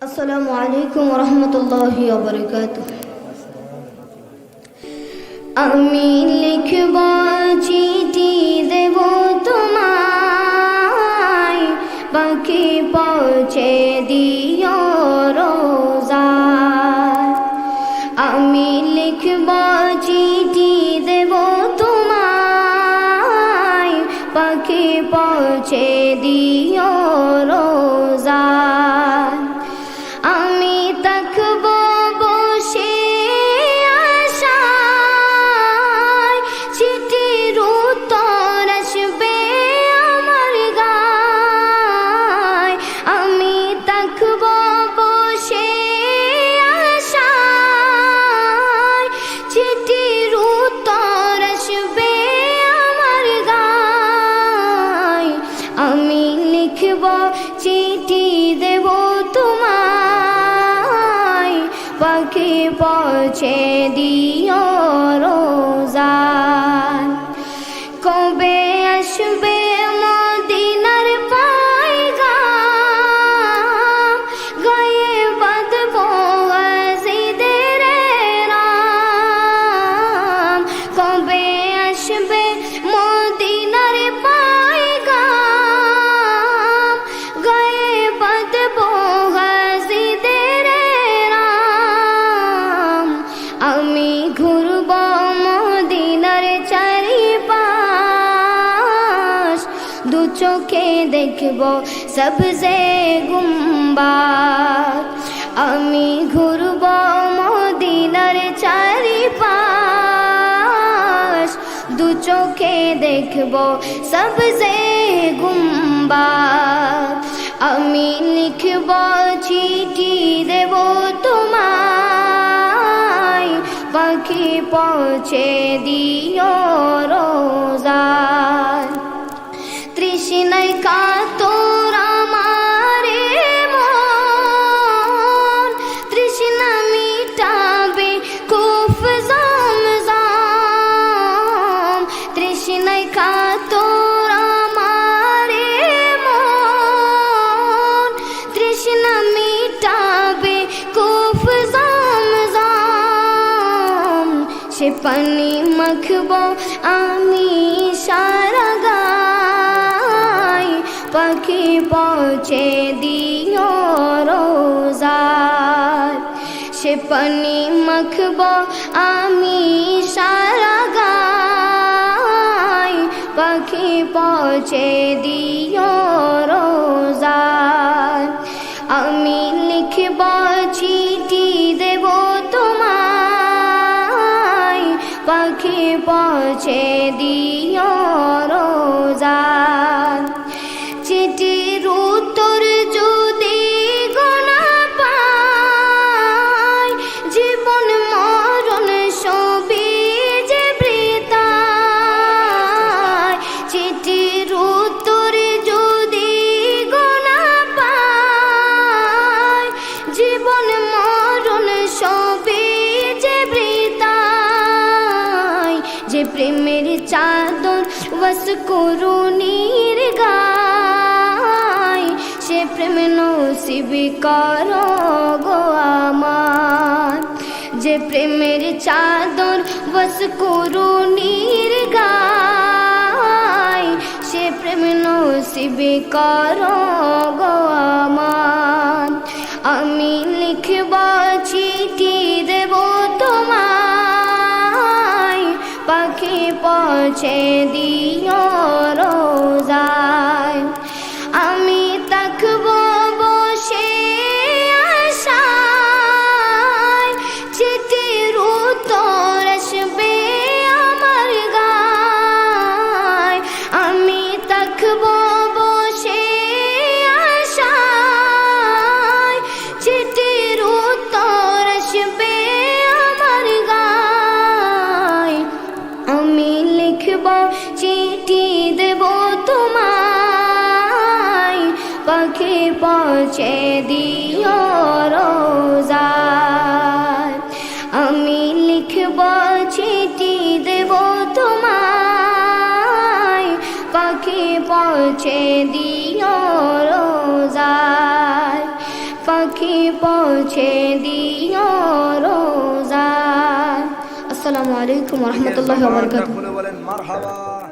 আসসালামু আলাইকুম ওয়া রাহমাতুল্লাহি ওয়া বারাকাতুহু। আমি লিখব চিঠি দেব তোমায়, পাখি পৌঁছে দিও রোজায়। আমি লিখব চিঠি দেব তোমায়, পাখি পৌঁছে দিও রোজায়। আমি থাকব বসে আশায়, চিঠির উত্তর আসবে আমার গায়। আমি থাকব বসে আশায়, চিঠির উত্তর আসবে আমার গায়। আমি লিখব চিঠি দেব তোমায়, পাখি পৌঁছে দিও রোজায়। কবে আসবে মদিনার পয়গাম, গায়ে বাঁধব আজিদের রাম। কবে আসবে মদিনার পয়গাম, গায়ে বাঁধব আজিদের রাম। আমি ঘুরব মদিনার চারিপাশ, দু চোখে দেখব সবজে গুম্বাদ। আমি ঘুরব মদিনার চারিপাশ, দু চোখে দেখব সবজে গুম্বাদ। আমি লিখব চিঠি দেব তোমায়, পাখি পৌঁছে দিও রোজায়। তৃষ্ণায় কাতর আমারে মন, তৃষ্ণা মিটাবে কুফ জমজম। তৃষ্ণায় কাতর আমারে মন, তৃষ্ণা মিটাবে কুফ জমজম। সে পানি মাখব আমি সারা গায়, পাখি পৌঁছে দিও রোজায়। সে পানি মাখব আমি সারা গায়, পাখি পৌঁছে দিও রোজায়। আমি লিখব চিঠি দেব তোমায়, পাখি পৌঁছে দিও রোজায়। চিঠির উত্তর যদি গোনা পাই, জীবন মরণ সবই যে বৃথায়। চিঠির উত্তর যদি গোনা পাই, জীবন মরণ সবই যে বৃথায়। যে প্রেমের চাদর বস করুণীর গায়, সে প্রেম নসিব করো গো আমার। যে প্রেমের চাদর বস করুণীর গায়, সে প্রেম নসিব করো গো আমার। আমি লিখব চিঠি দেব তোমায়, পাখি পৌঁছে দিও রোজায়। আমি থাকব বসে আশায়, চিঠির উত্তর আসবে আমার গায়। আমি থাকব বসে আশায়, চিঠির উত্তর আসবে আমার গায়। আমি লিখব চিঠি দেব তোমায়, পাখি পৌঁছে দিও রোজায়। আমি লিখব চিঠি দেব তোমায়, পাখি পৌঁছে দিও রোজায়। পাখি পৌঁছে দিও রোজা। আসসালামু আলাইকুম ওয়া রাহমাতুল্লাহি ওয়া বারাকাতুহু। বলেন মারহাবা।